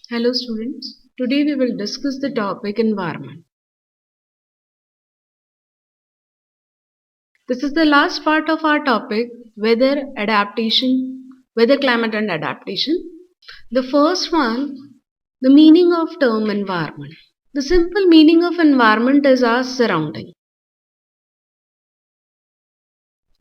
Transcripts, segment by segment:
Hello students. Today we will discuss the topic environment. This is the last part of our topic weather climate and adaptation. The first one, the meaning of term environment. The simple meaning of environment is our surrounding.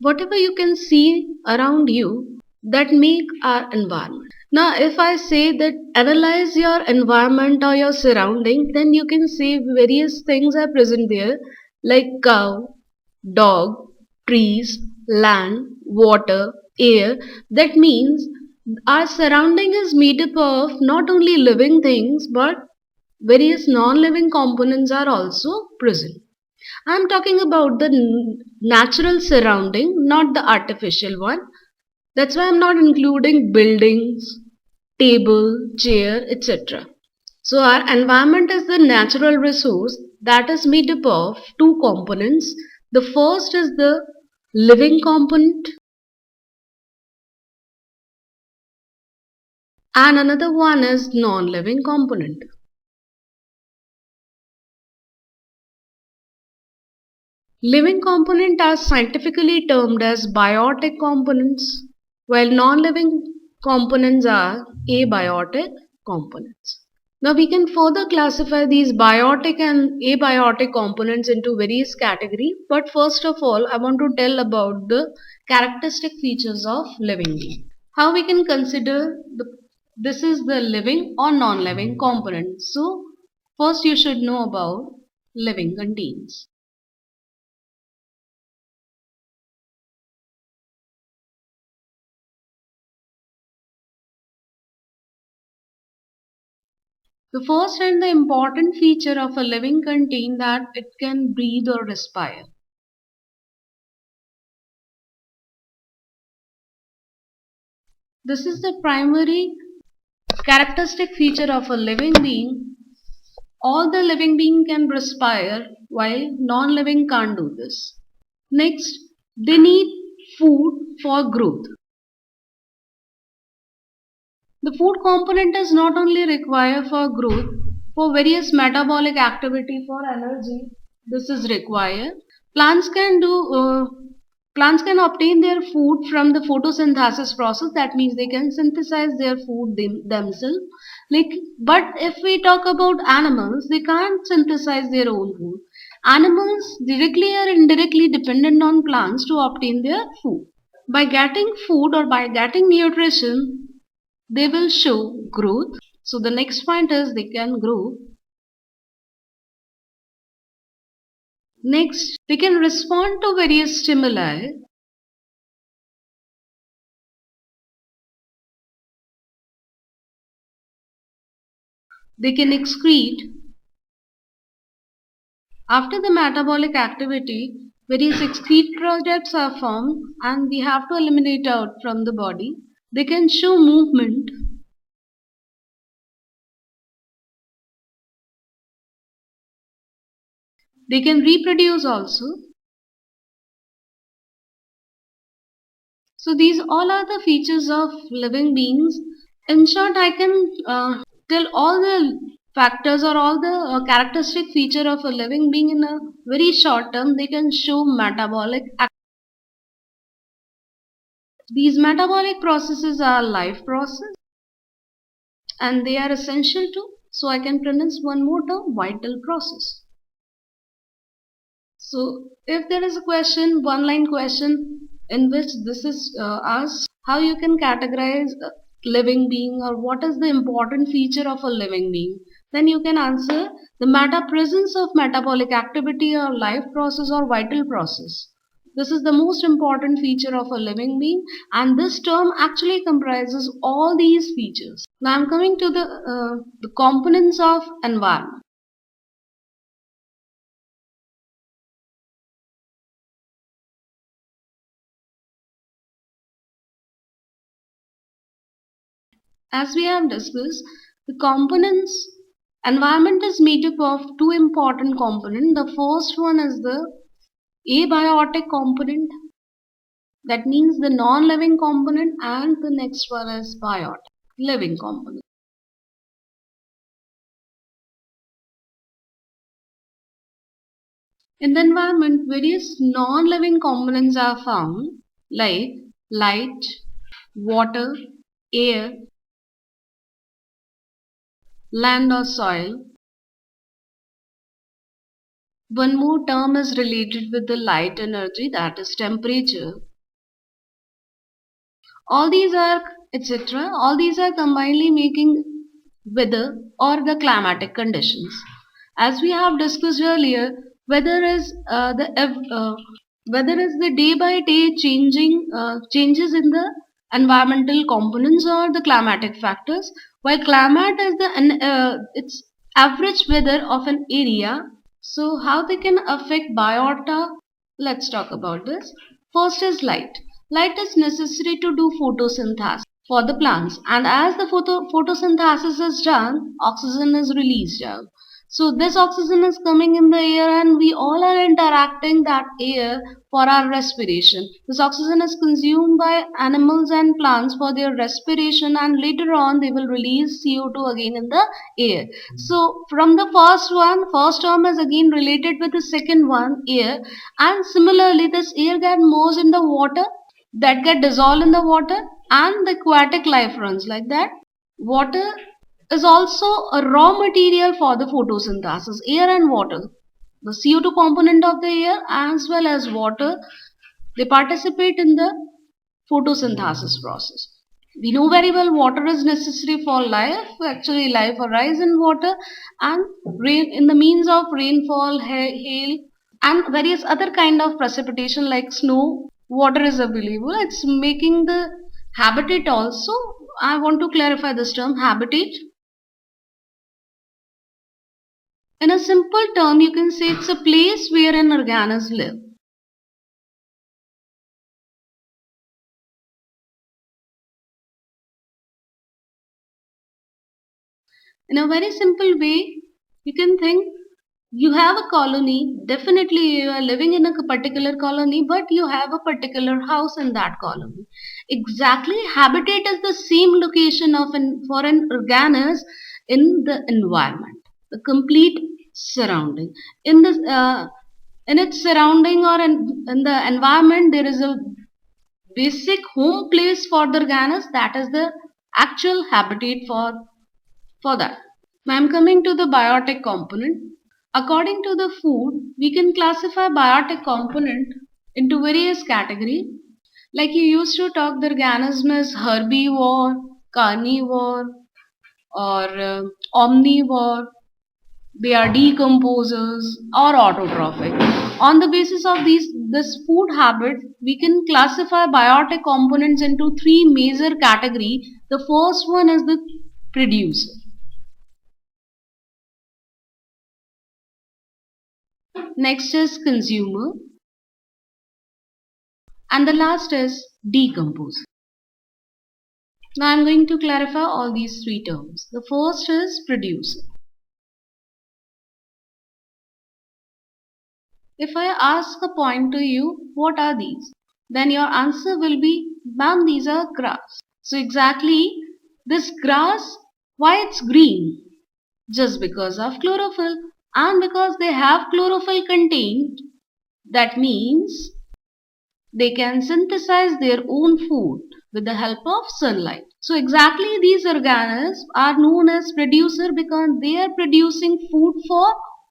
Whatever you can see around you that make our environment. Now if I say that analyze your environment or your surrounding, then you can see various things are present there like cow, dog, trees, land, water, air. That means our surrounding is made up of not only living things but various non-living components are also present. I'm talking about the natural surrounding, not the artificial one. That's why I'm not including buildings, table, chair, etc. So our environment is the natural resource that is made up of two components. The first is the living component and another one is non-living component. Living components are scientifically termed as biotic components, while non-living components are abiotic components. Now we can further classify these biotic and abiotic components into various categories, but first of all I want to tell about the characteristic features of living being. How we can consider this is the living or non-living component. So first you should know about living contains. The first and the important feature of a living contain that it can breathe or respire. This is the primary characteristic feature of a living being. All the living being can respire while non-living can't do this. Next, they need food for growth. The food component is not only required for growth, for various metabolic activity for energy, this is required. Plants can do plants can obtain their food from the photosynthesis process. That means they can synthesize their food themselves. Like, but if we talk about animals, they can't synthesize their own food. Animals directly or indirectly dependent on plants to obtain their food. By getting food or by getting nutrition, they will show growth. So the next point is they can grow. Next, they can respond to various stimuli. They can excrete. After the metabolic activity, various excrete products are formed and we have to eliminate out from the body. They can show movement. They can reproduce also. So these all are the features of living beings. In short, I can tell all the factors or all the characteristic feature of a living being in a very short term. They can show metabolic. These metabolic processes are life process and they are essential to. So I can pronounce one more term, vital process. So if there is a question, one line question in which this is asked, how you can categorize a living being or what is the important feature of a living being, then you can answer the presence of metabolic activity or life process or vital process. This is the most important feature of a living being and this term actually comprises all these features. Now I'm coming to the components of environment. As we have discussed, the components environment is made up of two important components. The first one is the abiotic component, that means the non-living component, and the next one is biotic, living component. In the environment, various non-living components are found like light, water, air, land or soil. One more term is related with the light energy, that is temperature. All these are etc. All these are combinedly making weather or the climatic conditions. As we have discussed earlier, weather is weather is the day by day changing changes in the environmental components or the climatic factors, while climate is the its average weather of an area. So how they can affect biota? Let's talk about this. First is light. Light is necessary to do photosynthesis for the plants, and as the photosynthesis is done, oxygen is released out. So this oxygen is coming in the air and we all are interacting that air for our respiration. This oxygen is consumed by animals and plants for their respiration, and later on they will release CO2 again in the air. So from the first one, first term is again related with the second one, air, and similarly this air get merged in the water, that get dissolved in the water, and the aquatic life runs like that. Water is also a raw material for the photosynthesis, air and water. The CO2 component of the air as well as water, they participate in the photosynthesis process. We know very well water is necessary for life. Actually, life arises in water, and rain in the means of rainfall, hail, and various other kind of precipitation like snow. Water is available. It's making the habitat also. I want to clarify this term habitat. In a simple term, you can say it's a place where an organism live. In a very simple way, you can think you have a colony. Definitely, you are living in a particular colony, but you have a particular house in that colony. Exactly, habitat is the same location of for an organism in the environment, the complete surrounding. In the in its surrounding or in the environment, there is a basic home place for the organism, that is the actual habitat for that. I'm coming to the biotic component. According to the food, we can classify biotic component into various categories. Like you used to talk, the organism is herbivore, carnivore, or omnivore. They are decomposers or autotrophic. On the basis of this food habit, we can classify biotic components into three major categories. The first one is the producer. Next is consumer, and the last is decompose. Now I'm going to clarify all these three terms. The first is producer. If I ask a point to you, what are these? Then your answer will be, ma'am, these are grass. So exactly this grass, why it's green? Just because of chlorophyll, and because they have chlorophyll contained, that means they can synthesize their own food with the help of sunlight. So exactly these organisms are known as producer because they are producing food for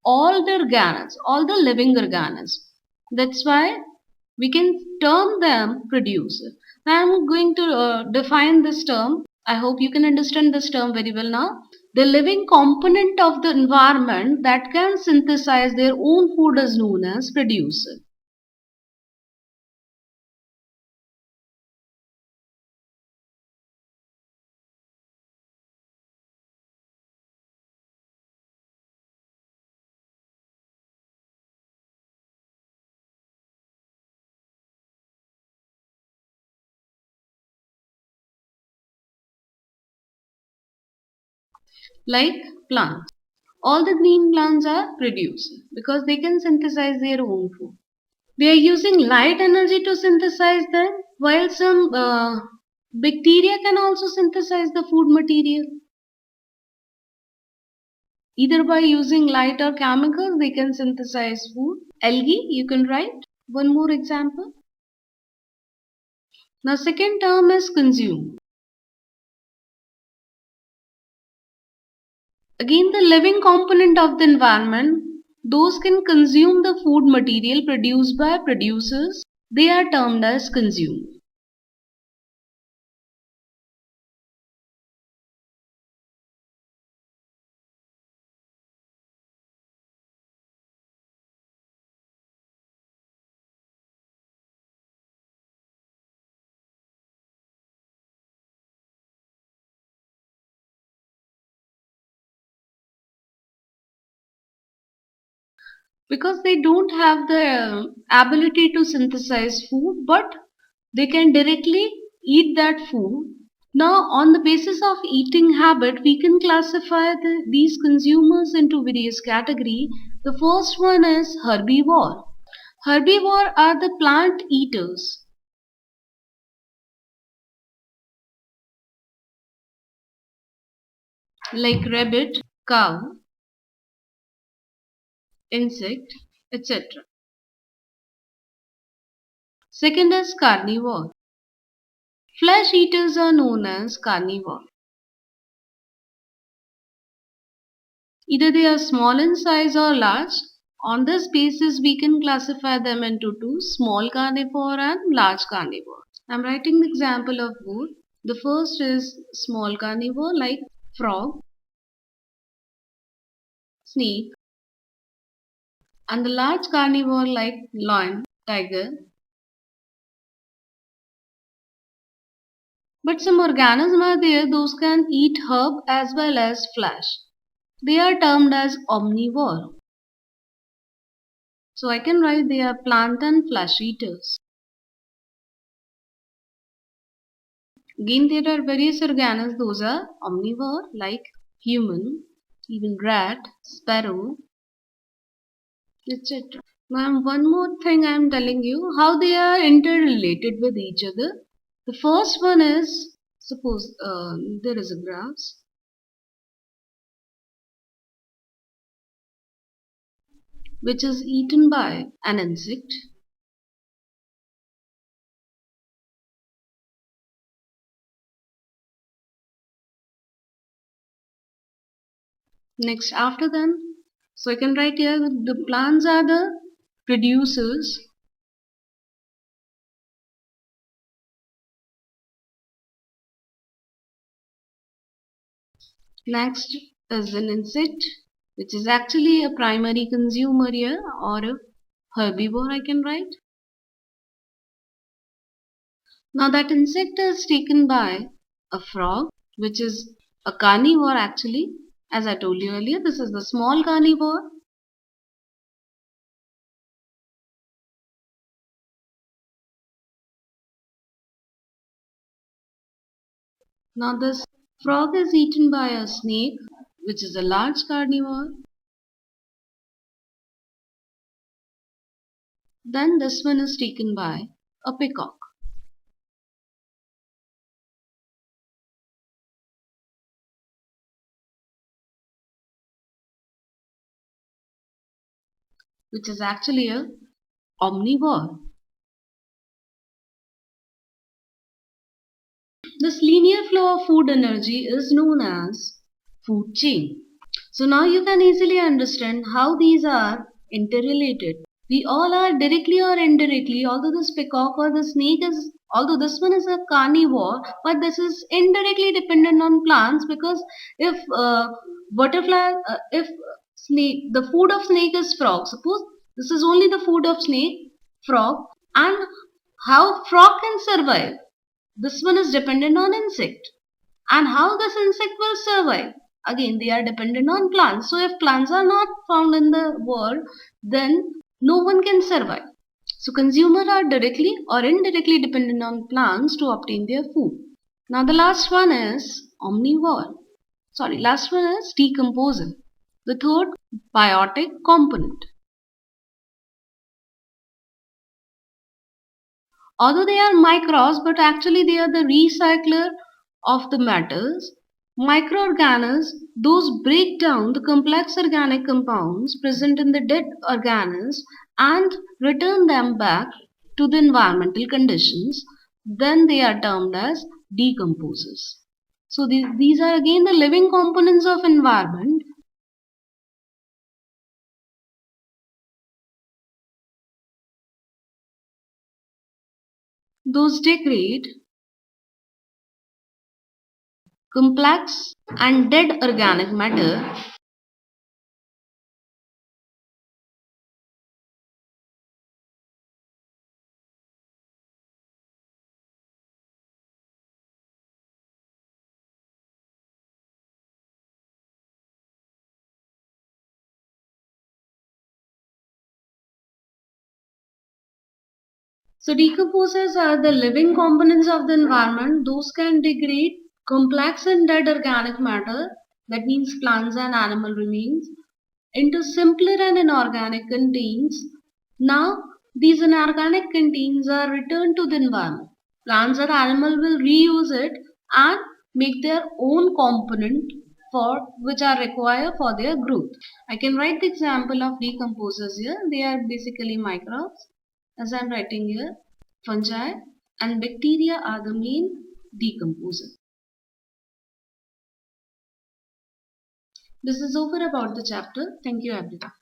all the organisms, all the living organisms. That's why we can term them producer. I am going to define this term. I hope you can understand this term very well now. The living component of the environment that can synthesize their own food is known as producer. Like plants. All the green plants are producers because they can synthesize their own food. They are using light energy to synthesize them, while some bacteria can also synthesize the food material. Either by using light or chemicals, they can synthesize food. Algae, you can write. One more example. Now, second term is consume. Again, the living component of the environment, those can consume the food material produced by producers. They are termed as consume. Because they don't have the ability to synthesize food, but they can directly eat that food. Now, on the basis of eating habit, we can classify these consumers into various categories. The first one is herbivore. Herbivore are the plant eaters like rabbit, cow, insect, etc. Second is carnivore. Flesh eaters are known as carnivore. Either they are small in size or large. On this basis, we can classify them into two, small carnivore and large carnivore. I'm writing the example of both. The first is small carnivore like frog, snake, and the large carnivore like lion, tiger. But some organisms are there, those can eat herb as well as flesh. They are termed as omnivore. So I can write they are plant and flesh eaters. Again, there are various organisms, those are omnivore like human, even rat, sparrow, etc. Now, one more thing I am telling you how they are interrelated with each other. The first one is suppose there is a grass which is eaten by an insect. Next, after then, so I can write here the plants are the producers. Next is an insect, which is actually a primary consumer here or a herbivore, I can write. Now, that insect is taken by a frog, which is a carnivore actually. As I told you earlier, this is the small carnivore. Now, this frog is eaten by a snake, which is a large carnivore. Then, this one is taken by a peacock. Which is actually a omnivore. This linear flow of food energy is known as food chain. So now you can easily understand how these are interrelated. We all are directly or indirectly, although this peacock or the snake is, although this one is a carnivore, but this is indirectly dependent on plants because if if snake, the food of snake is frog, suppose this is only the food of snake, frog, and how frog can survive. This one is dependent on insect. And how this insect will survive? Again, they are dependent on plants. So if plants are not found in the world, then no one can survive. So consumers are directly or indirectly dependent on plants to obtain their food. Now the last one is omnivore. Sorry, last one is decomposer. The third biotic component. Although they are microbes, but actually they are the recycler of the metals. Microorganisms, those break down the complex organic compounds present in the dead organisms and return them back to the environmental conditions. Then they are termed as decomposers. So these are again the living components of environment. Those degrade complex and dead organic matter. So decomposers are the living components of the environment. Those can degrade complex and dead organic matter, that means plants and animal remains, into simpler and inorganic contains. Now these inorganic contains are returned to the environment. Plants or animal will reuse it and make their own component for which are required for their growth. I can write the example of decomposers here. They are basically microbes, as I am writing here. Fungi and bacteria are the main decomposers. This is over about the chapter. Thank you everyone.